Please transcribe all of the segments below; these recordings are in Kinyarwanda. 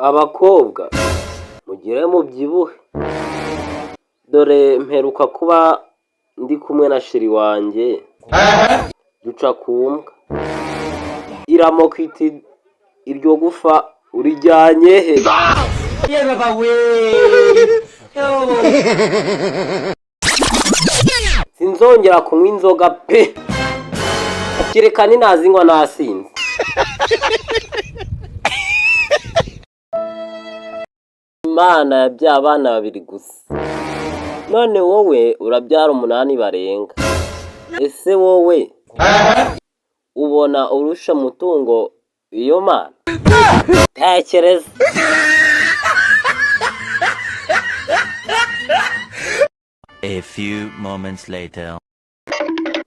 Abakobwa mugire mubyibuhe, dore mperuka kuba ndi kumwe na sheri wanjye duca ku mbwa iramoka iti iryo gufa urijyanye he? Sinzongera kunywa inzoga pe, kereka ninazinywa nasinze. Imana yabyaye abana babiri gusa, none wowe urabyara 8 barenga. Ese wowe ubona urusha mutungo iyo mana? Tekereza. A few moments later.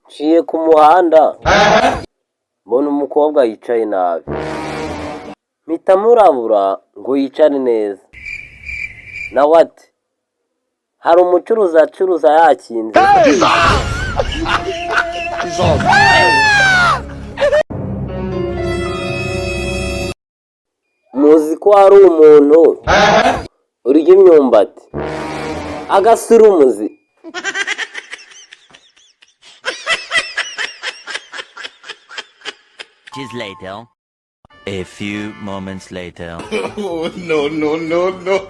Nciye ku muhanda mbona umukobwa yicaye nabi, mpita murabura ngo yicare neza. Nawe ati hari umucuruzi acuruza yakinze. Muzi ko hari umuntu urya imyumbati agasura umuzi. Just later. A few moments later. Oh, no, no, no, no.